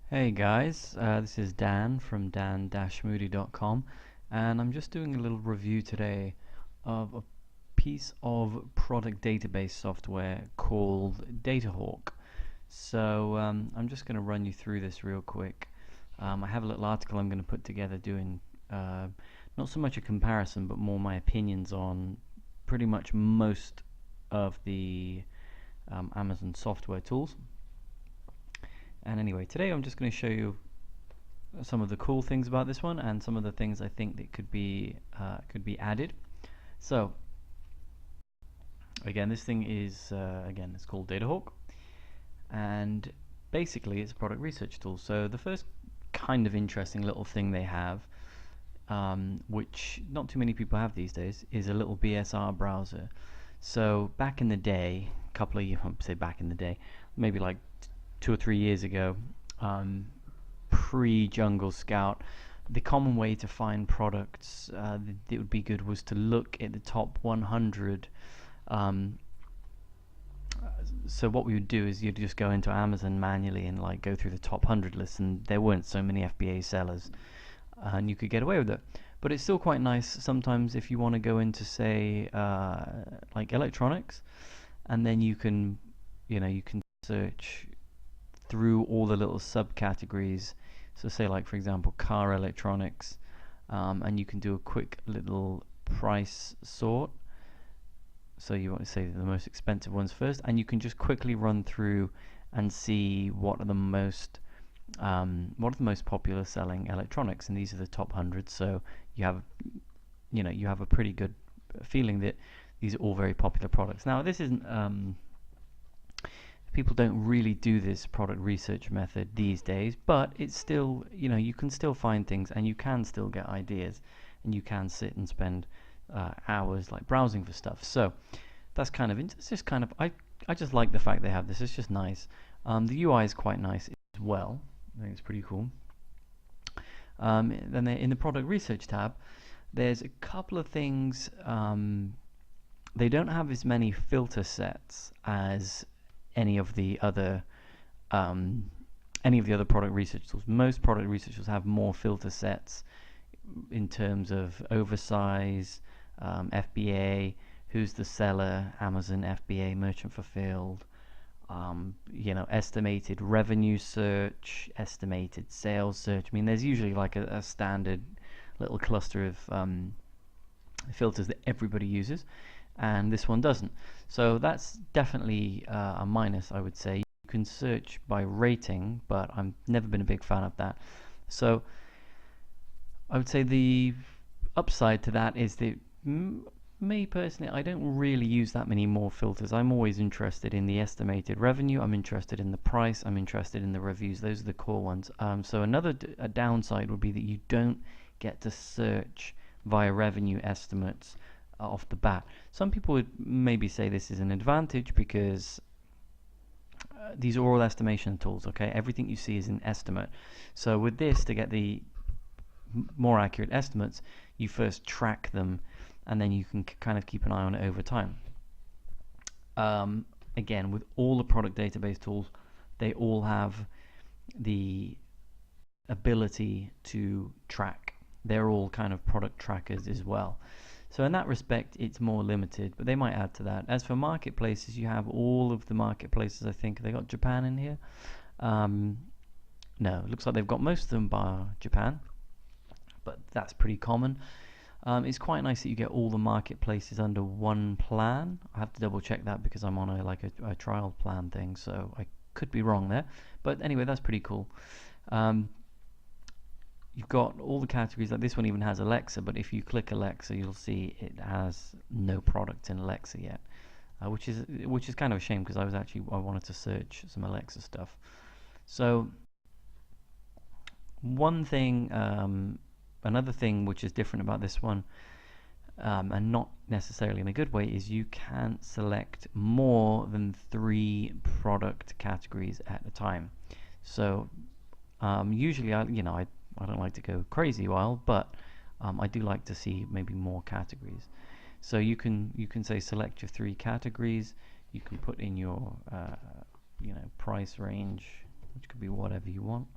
Hey guys, this is Dan from dan-moody.com, and I'm just doing a little review today of a piece of product database software called DataHawk. I'm just going to run you through this real quick. I have a little article I'm going to put together doing not so much a comparison but more my opinions on pretty much most of the Amazon software tools. And anyway, today I'm just going to show you some of the cool things about this one and some of the things I think that could be added. So again, this thing is it's called DataHawk, and basically it's a product research tool. So the first kind of interesting little thing they have, which not too many people have these days, is a little BSR browser. So back in the day, maybe like 2 or 3 years ago, pre-Jungle Scout, the common way to find products that would be good was to look at the top 100. So what we would do is you'd just go into Amazon manually and like go through the top 100 lists, and there weren't so many FBA sellers, and you could get away with it. But it's still quite nice sometimes if you want to go into, say, like electronics, and then you can search through all the little subcategories. So say like, for example, car electronics, and you can do a quick little price sort. So you want to say the most expensive ones first, and you can just quickly run through and see what are the most popular selling electronics, and these are the top 100. So you have a pretty good feeling that these are all very popular products. Now this isn't people don't really do this product research method these days, but it's still, you can still find things and you can still get ideas, and you can sit and spend hours like browsing for stuff. So that's kind of it's just kind of I just like the fact they have this. It's just nice. The UI is quite nice as well. I think it's pretty cool. Then in the product research tab, there's a couple of things. They don't have as many filter sets as any of the other product research tools. Most product research tools have more filter sets in terms of oversize, FBA, who's the seller, Amazon FBA, merchant fulfilled, estimated revenue search, estimated sales search. I mean, there's usually like a standard little cluster of filters that everybody uses, and this one doesn't. So that's definitely a minus, I would say. You can search by rating, but I've never been a big fan of that. So I would say the upside to that is that me personally, I don't really use that many more filters. I'm always interested in the estimated revenue, I'm interested in the price, I'm interested in the reviews. Those are the core ones. So a downside would be that you don't get to search via revenue estimates off the bat. Some people would maybe say this is an advantage because these are all estimation tools, okay? Everything you see is an estimate. So with this, to get the more accurate estimates, you first track them, and then you can kind of keep an eye on it over time. Again, with all the product database tools, they all have the ability to track. They're all kind of product trackers as well. So in that respect, it's more limited, but they might add to that. As for marketplaces, you have all of the marketplaces. I think they got Japan in here. No, it looks like they've got most of them bar Japan, but that's pretty common. It's quite nice that you get all the marketplaces under one plan. I have to double check that because I'm on a trial plan thing, so I could be wrong there. But anyway, that's pretty cool. You've got all the categories. Like this one even has Alexa, but if you click Alexa, you'll see it has no product in Alexa yet, which is kind of a shame because I wanted to search some Alexa stuff. So another thing which is different about this one, and not necessarily in a good way, is you can select more than 3 product categories at a time. So usually I don't like to go crazy wild, but I do like to see maybe more categories. So you can say select your 3 categories. You can put in your price range, which could be whatever you want.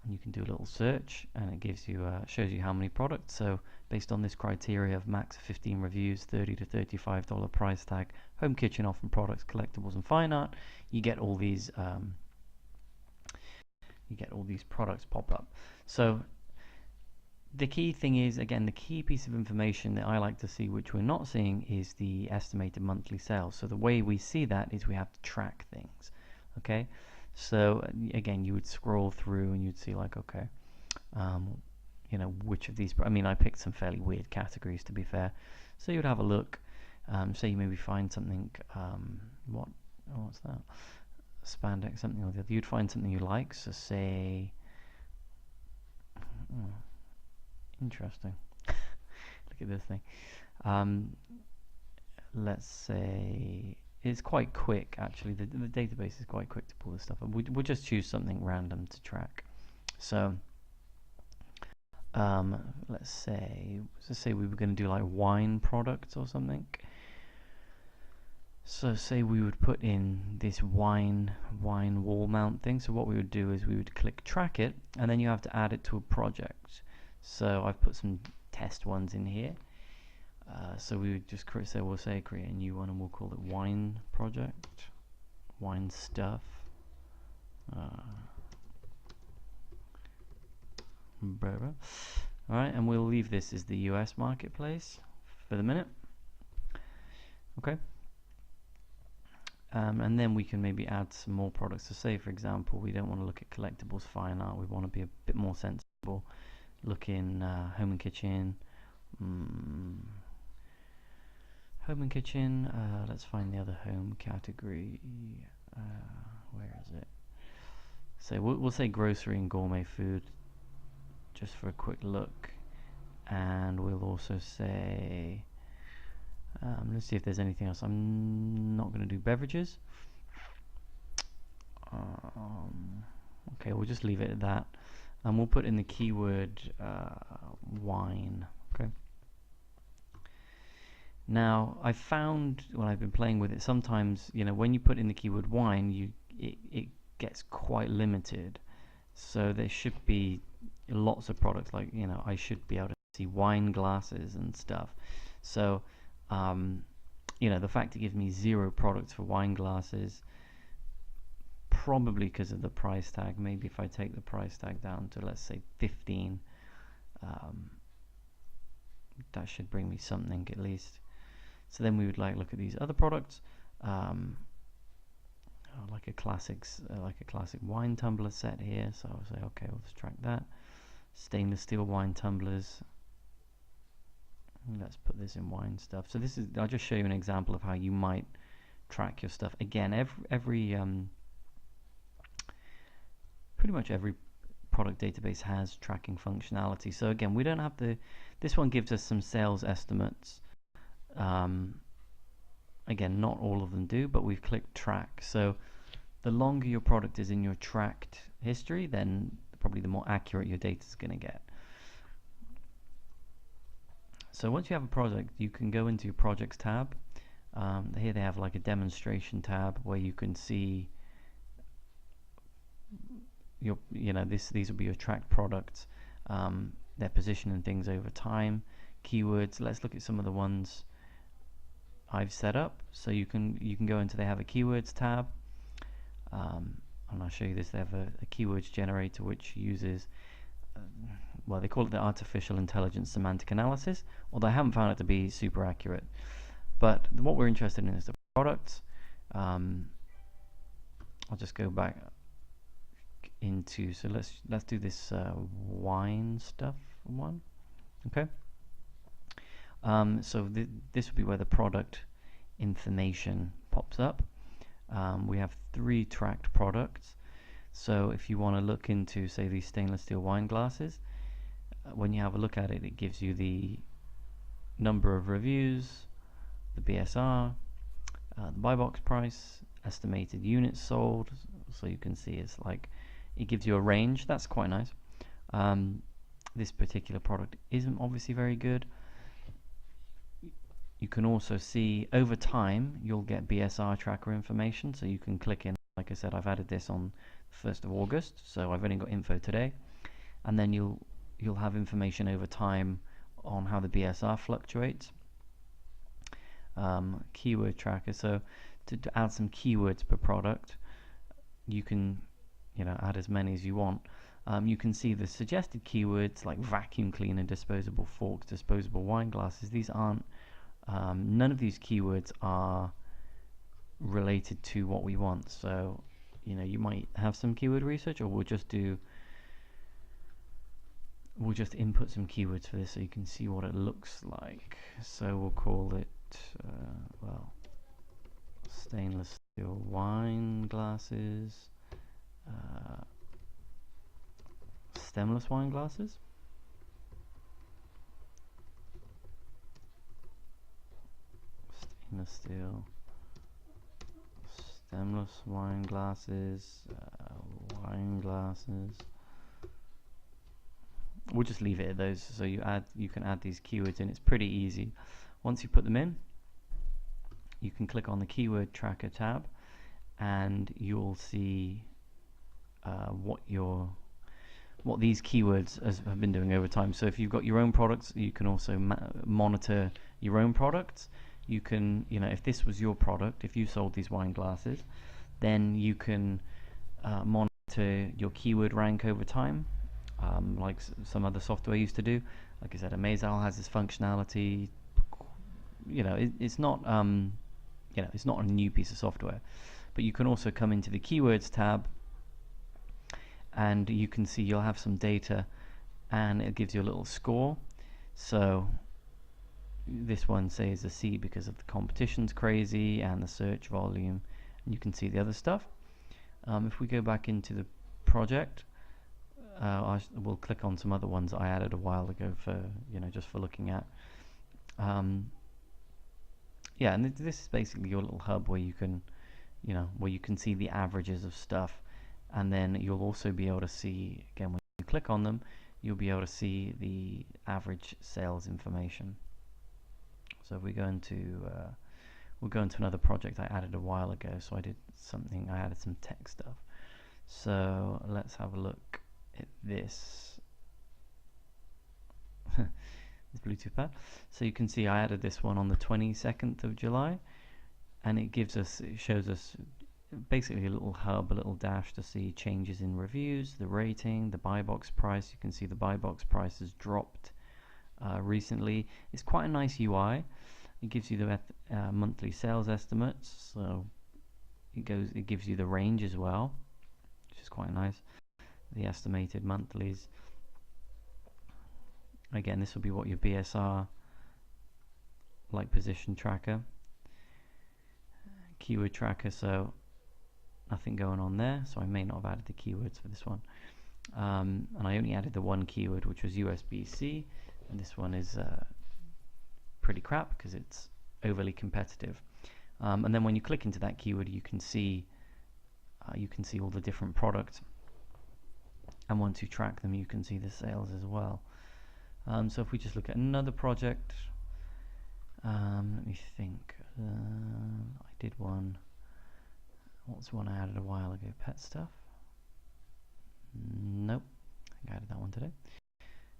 and you can do a little search, and it gives you shows you how many products. So based on this criteria of max 15 reviews, $30 to $35 price tag, home kitchen, often products, collectibles, and fine art, you get all these products pop up. So the key thing is, again, the key piece of information that I like to see, which we're not seeing, is the estimated monthly sales. So the way we see that is we have to track things. Okay, so again, you would scroll through and you'd see like, okay, you know, which of these, I mean, I picked some fairly weird categories, to be fair. So you'd have a look, say you maybe find something, what's that? Spandex, something or the other. You'd find something you like, so say, interesting. Look at this thing. Let's say it's quite quick, actually. The database is quite quick to pull this stuff up. We'll just choose something random to track. So let's say we were going to do like wine products or something. So say we would put in this wine wall mount thing. So what we would do is we would click track it, and then you have to add it to a project. So I've put some test ones in here. So we would just create a new one, and we'll call it wine project, wine stuff. Alright, and we'll leave this as the US marketplace for the minute. Okay. And then we can maybe add some more products. So say, for example, we don't want to look at collectibles, fine art. We want to be a bit more sensible. Look in home and kitchen. Home and kitchen. Let's find the other home category. Where is it? So we'll say grocery and gourmet food, just for a quick look. And we'll also say, let's see if there's anything else. I'm not going to do beverages. Okay, we'll just leave it at that. And we'll put in the keyword wine. Okay. Now, I found when I've been playing with it, sometimes, you know, when you put in the keyword wine, it gets quite limited. So there should be lots of products, like, you know, I should be able to see wine glasses and stuff. So, you know, the fact it gives me 0 products for wine glasses, probably because of the price tag. Maybe if I take the price tag down to, let's say, 15, that should bring me something at least. So then we would look at these other products, like a classic wine tumbler set here. So I'll say, okay, let's track that. Stainless steel wine tumblers. Let's put this in wine stuff. So this is, I'll just show you an example of how you might track your stuff. Again, pretty much every product database has tracking functionality. So again, we don't have this one gives us some sales estimates. Again, not all of them do, but we've clicked track. So the longer your product is in your tracked history, then probably the more accurate your data is going to get. So once you have a project, you can go into your projects tab. Here they have like a demonstration tab where you can see your, these will be your tracked products, their position and things over time, keywords. Let's look at some of the ones I've set up. So you can go into, they have a keywords tab, and I'll show you this. They have a keywords generator which uses well, they call it the artificial intelligence semantic analysis, although I haven't found it to be super accurate. But what we're interested in is the products. I'll just go back into, so let's do this wine stuff one. Okay. So this would be where the product information pops up. We have 3 tracked products. So if you want to look into, say, these stainless steel wine glasses, when you have a look at it, it gives you the number of reviews, the BSR, the buy box price, estimated units sold. So you can see it's like, it gives you a range. That's quite nice. This particular product isn't obviously very good. You can also see over time you'll get BSR tracker information, so you can click in. Like I said, I've added this on 1st of August, so I've only got info today. and then you'll have information over time on how the BSR fluctuates. Keyword tracker. So to add some keywords per product, you can add as many as you want. You can see the suggested keywords like vacuum cleaner, disposable forks, disposable wine glasses. These aren't none of these keywords are related to what we want. So you might have some keyword research, or we'll just input some keywords for this so you can see what it looks like. So we'll call it well, stainless steel wine glasses, stemless wine glasses, stainless steel stemless wine glasses, wine glasses. We'll just leave it at those. So you can add these keywords in. It's pretty easy. Once you put them in, you can click on the keyword tracker tab, and you'll see what these keywords have been doing over time. So if you've got your own products, you can also monitor your own products. You can, if this was your product, if you sold these wine glasses, then you can monitor your keyword rank over time, like some other software used to do. Like I said, Amazal has this functionality. It's not it's not a new piece of software, but you can also come into the keywords tab, and you can see you'll have some data, and it gives you a little score. So this one says a C because of the competition's crazy and the search volume, and you can see the other stuff. If we go back into the project, we'll click on some other ones that I added a while ago for just for looking at. Yeah, and this is basically your little hub where you can see the averages of stuff, and then you'll also be able to see, again, when you click on them, you'll be able to see the average sales information. So if we go into we'll go into another project I added a while ago. So I added some tech stuff. So let's have a look at this. This Bluetooth pad. So you can see I added this one on the 22nd of July, and it shows us basically a little hub, a little dash to see changes in reviews, the rating, the buy box price. You can see the buy box price has dropped recently. It's quite a nice UI. It gives you the monthly sales estimates, so it gives you the range as well, which is quite nice. The estimated monthlies. Again, this will be what your BSR, like position tracker, keyword tracker. So nothing going on there. So I may not have added the keywords for this one. And I only added the one keyword, which was USB-C, and this one is pretty crap because it's overly competitive. And then when you click into that keyword, you can see all the different products, and once you track them, you can see the sales as well. So if we just look at another project, let me think. I did one. What's one I added a while ago? Pet stuff. Nope, I think I added that one today.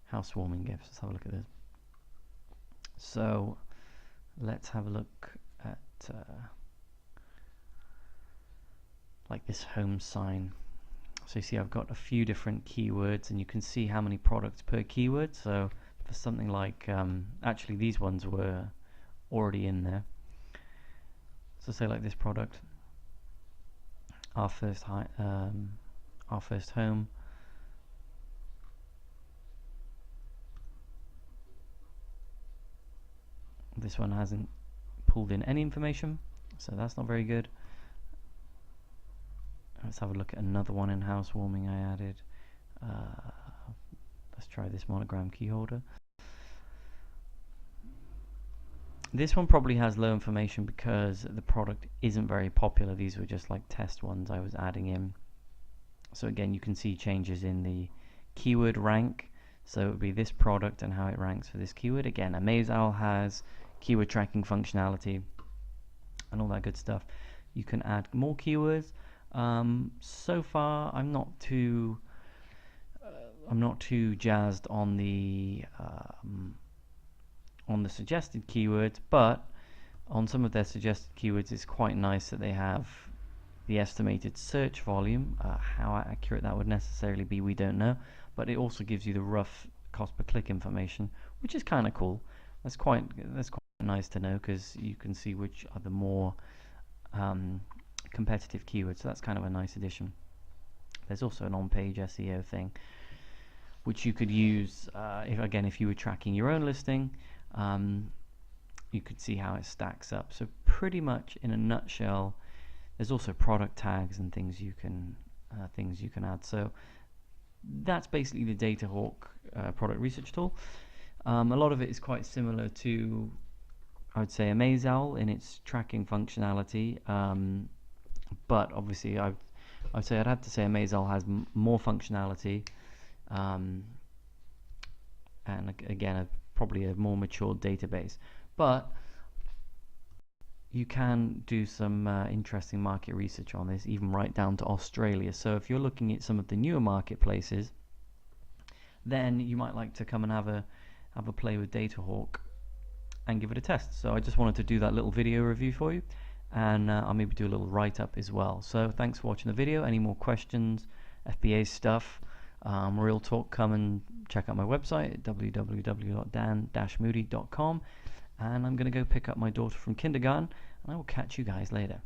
Housewarming gifts. Let's have a look at this. So let's have a look at like this home sign. So you see I've got a few different keywords, and you can see how many products per keyword. So for something like actually these ones were already in there. So say like this product, our first home. This one hasn't pulled in any information, so that's not very good. Let's have a look at another one in housewarming I added. Let's try this monogram key holder. This one probably has low information because the product isn't very popular. These were just like test ones I was adding in. So again, you can see changes in the keyword rank. So it would be this product and how it ranks for this keyword. Again, Amazal has keyword tracking functionality and all that good stuff. You can add more keywords. So far, I'm not too I'm not too jazzed on the suggested keywords, but on some of their suggested keywords, it's quite nice that they have the estimated search volume. How accurate that would necessarily be, we don't know, but it also gives you the rough cost per click information, which is kind of cool. That's quite nice to know, because you can see which are the more competitive keywords. So that's kind of a nice addition. There's also an on-page SEO thing, which you could use if you were tracking your own listing. You could see how it stacks up. So pretty much in a nutshell, there's also product tags and things you can add. So that's basically the DataHawk product research tool. A lot of it is quite similar to, I would say, Amazowl in its tracking functionality, but obviously I'd have to say Amazowl has more functionality, and again probably a more mature database. But you can do some interesting market research on this, even right down to Australia. So if you're looking at some of the newer marketplaces, then you might like to come and have a play with DataHawk and give it a test. So I just wanted to do that little video review for you, and I'll maybe do a little write-up as well. So thanks for watching the video. Any more questions, FBA stuff, real talk, come and check out my website at www.dan-moody.com. And I'm going to go pick up my daughter from kindergarten, and I will catch you guys later.